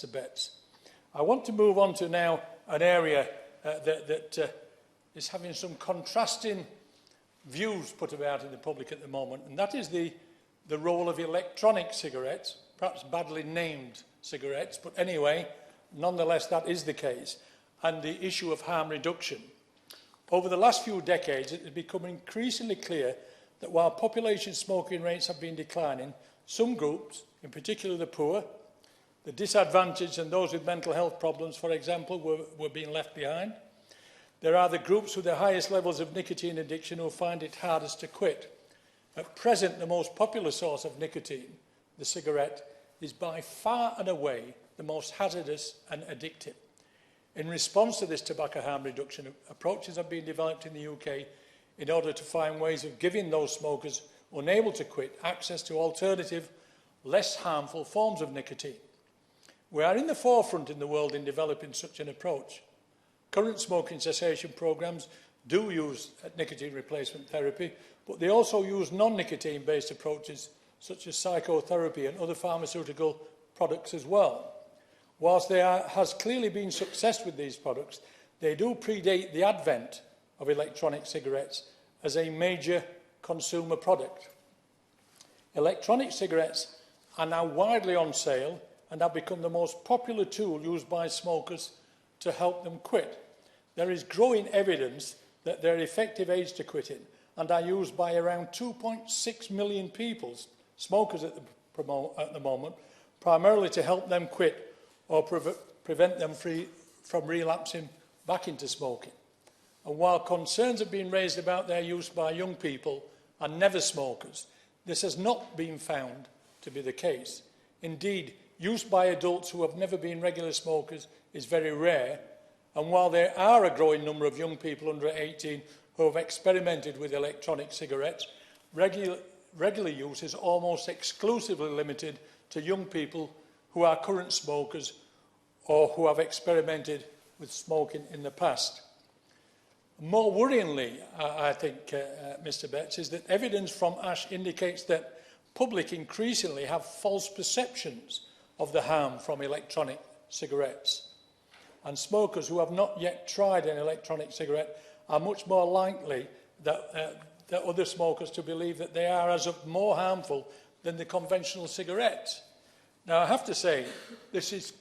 Mr. Betts. I want to move on to now an area that is having some contrasting views put about in the public at the moment, and that is the role of electronic cigarettes, perhaps badly named cigarettes, but anyway, nonetheless, that is the case, and the issue of harm reduction. Over the last few decades, it has become increasingly clear that while population smoking rates have been declining, some groups, in particular the poor, the disadvantaged and those with mental health problems, for example, were being left behind. There are the groups with the highest levels of nicotine addiction who find it hardest to quit. At present, the most popular source of nicotine, the cigarette, is by far and away the most hazardous and addictive. In response to this tobacco harm reduction, approaches have been developed in the UK in order to find ways of giving those smokers unable to quit access to alternative, less harmful forms of nicotine. We are in the forefront in the world in developing such an approach. Current smoking cessation programs do use nicotine replacement therapy, but they also use non-nicotine-based approaches such as psychotherapy and other pharmaceutical products as well. Whilst there has clearly been success with these products, they do predate the advent of electronic cigarettes as a major consumer product. Electronic cigarettes are now widely on sale and have become the most popular tool used by smokers to help them quit. There is growing evidence that they're effective aids to quitting and are used by around 2.6 million people, smokers at the moment, primarily to help them quit or prevent them from relapsing back into smoking. And while concerns have been raised about their use by young people and never smokers, this has not been found to be the case. Indeed, use by adults who have never been regular smokers is very rare, and while there are a growing number of young people under 18 who have experimented with electronic cigarettes, regular use is almost exclusively limited to young people who are current smokers or who have experimented with smoking in the past. More worryingly, I think, Mr. Betts, is that evidence from ASH indicates that public increasingly have false perceptions of the harm from electronic cigarettes. And smokers who have not yet tried an electronic cigarette are much more likely that other smokers to believe that they are as more harmful than the conventional cigarettes. Now, I have to say, this is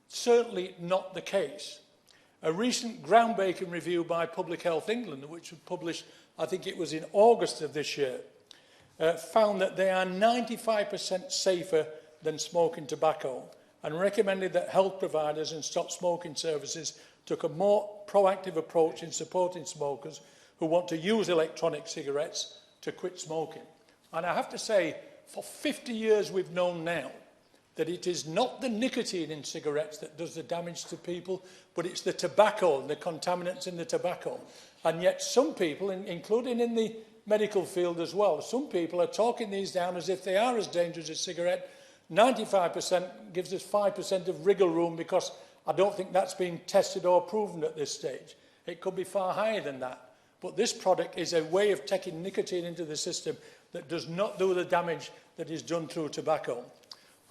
certainly not the case. A recent groundbreaking review by Public Health England, which was published, I think it was in August of this year, found that they are 95% safer than smoking tobacco and recommended that health providers and stop smoking services took a more proactive approach in supporting smokers who want to use electronic cigarettes to quit smoking. And I have to say, for 50 years we've known now that it is not the nicotine in cigarettes that does the damage to people, but it's the tobacco and the contaminants in the tobacco. And yet some people, including in the medical field as well, some people are talking these down as if they are as dangerous as cigarette. 95% gives us 5% of wriggle room because I don't think that's been tested or proven at this stage. It could be far higher than that. But this product is a way of taking nicotine into the system that does not do the damage that is done through tobacco.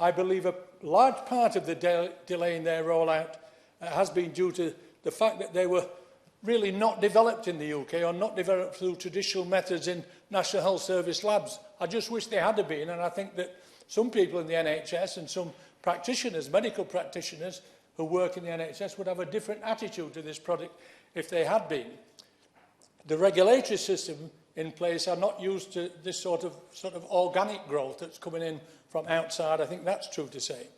I believe a large part of the delay in their rollout has been due to the fact that they were really not developed in the UK or not developed through traditional methods in National Health Service labs. I just wish they had been, and I think that some people in the NHS and some practitioners, medical practitioners who work in the NHS would have a different attitude to this product if they had been. The regulatory system in place are not used to this sort of organic growth that's coming in from outside. I think that's true to say.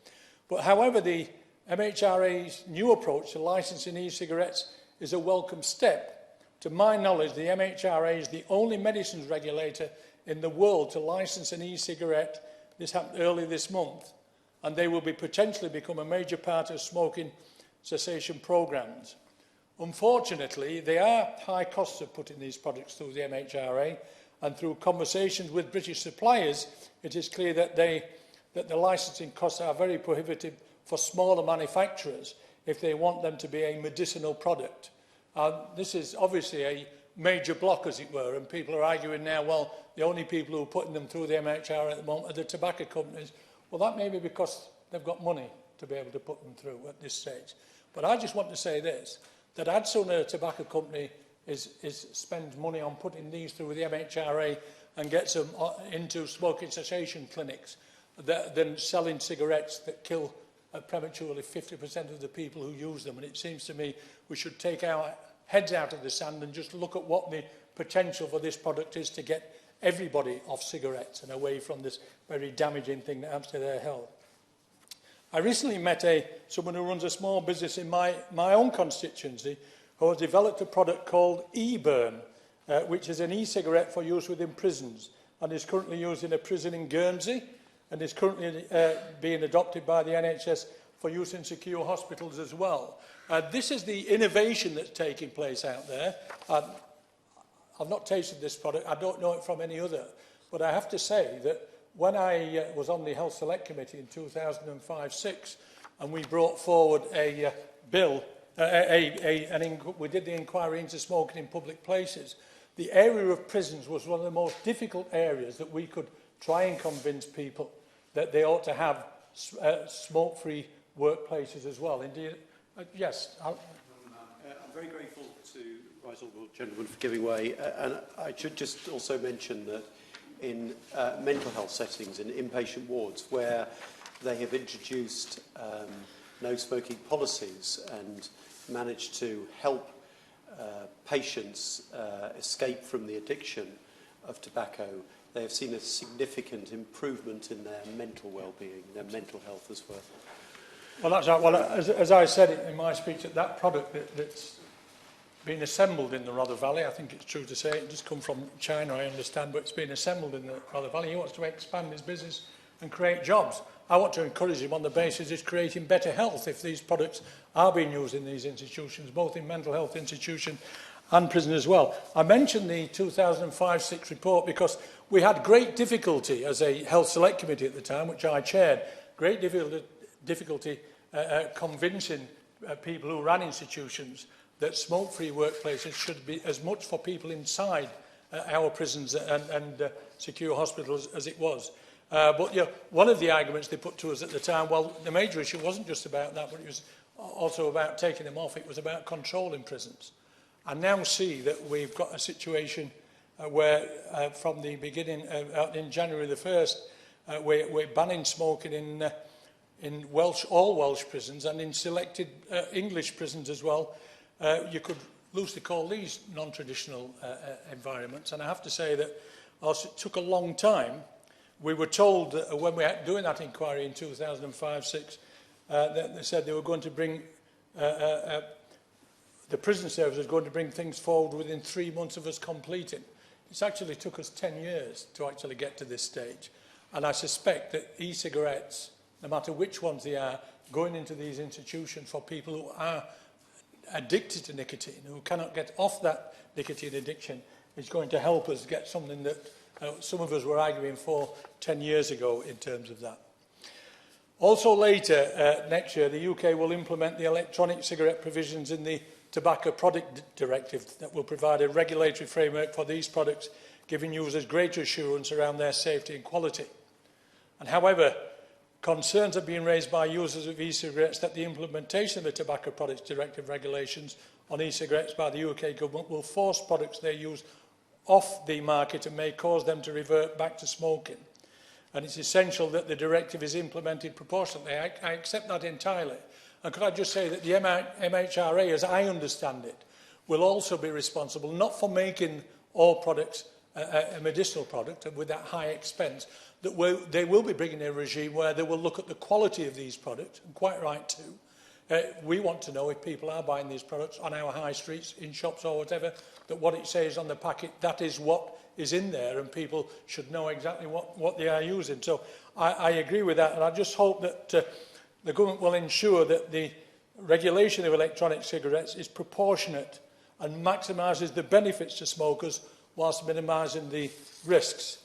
But however, the MHRA's new approach to licensing e-cigarettes is a welcome step. To my knowledge, the MHRA is the only medicines regulator in the world to license an e-cigarette. This happened earlier this month, and they will potentially become a major part of smoking cessation programs. Unfortunately, there are high costs of putting these products through the MHRA, and through conversations with British suppliers, it is clear that the licensing costs are very prohibitive for smaller manufacturers if they want them to be a medicinal product. This is obviously a major block, as it were, and people are arguing now, well, the only people who are putting them through the MHRA at the moment are the tobacco companies. Well, that may be because they've got money. to be able to put them through at this stage. But I just want to say this, that I'd sooner a tobacco company spend money on putting these through the MHRA and gets them into smoking cessation clinics than selling cigarettes that kill prematurely 50% of the people who use them. And it seems to me we should take our heads out of the sand and just look at what the potential for this product is to get everybody off cigarettes and away from this very damaging thing that happens to their health. I recently met someone who runs a small business in my own constituency who has developed a product called e-Burn, which is an e-cigarette for use within prisons and is currently used in a prison in Guernsey and is currently being adopted by the NHS for use in secure hospitals as well. This is the innovation that's taking place out there. I've not tasted this product. I don't know it from any other. But I have to say that when I was on the Health Select Committee in 2005-06, and we brought forward a bill, we did the inquiry into smoking in public places, the area of prisons was one of the most difficult areas that we could try and convince people that they ought to have smoke-free workplaces as well. Indeed, yes. I'm very grateful to the Right Honourable Gentleman for giving way. And I should just also mention that in mental health settings, in inpatient wards, where they have introduced no smoking policies and managed to help patients escape from the addiction of tobacco, they have seen a significant improvement in their mental well-being, their mental health as well. Well, that's right. Well, as I said in my speech, that product that's been assembled in the Rother Valley, I think it's true to say, it just come from China, I understand, but it's been assembled in the Rother Valley. He wants to expand his business and create jobs. I want to encourage him on the basis of creating better health if these products are being used in these institutions, both in mental health institutions and prison as well. I mentioned the 2005-06 report because we had great difficulty as a Health Select Committee at the time, which I chaired, great difficulty convincing people who ran institutions that smoke-free workplaces should be as much for people inside our prisons and secure hospitals as it was. But you know, one of the arguments they put to us at the time, well, the major issue wasn't just about that, but it was also about taking them off. It was about controlling prisons. I now see that we've got a situation where from the beginning, in January the 1st, we're banning smoking in all Welsh prisons and in selected English prisons as well. You could loosely call these non-traditional environments. And I have to say that whilst it took a long time, we were told when we were doing that inquiry in 2005-06 that they said they were going to bring, the prison service was going to bring things forward within 3 months of us completing. It's actually took us 10 years to actually get to this stage. And I suspect that e-cigarettes, no matter which ones they are, going into these institutions for people who are addicted to nicotine, who cannot get off that nicotine addiction, is going to help us get something that some of us were arguing for 10 years ago in terms of that. Also later next year, the UK will implement the electronic cigarette provisions in the Tobacco Product Directive that will provide a regulatory framework for these products, giving users greater assurance around their safety and quality. And however, concerns have been raised by users of e-cigarettes that the implementation of the Tobacco Products Directive regulations on e-cigarettes by the UK government will force products they use off the market and may cause them to revert back to smoking. And it's essential that the directive is implemented proportionately. I accept that entirely. And could I just say that the MHRA, as I understand it, will also be responsible not for making all products a medicinal product with that high expense, that they will be bringing a regime where they will look at the quality of these products, and quite right too. We want to know if people are buying these products on our high streets, in shops or whatever, that what it says on the packet, that is what is in there, and people should know exactly what they are using. So I agree with that, and I just hope that the government will ensure that the regulation of electronic cigarettes is proportionate and maximises the benefits to smokers whilst minimising the risks.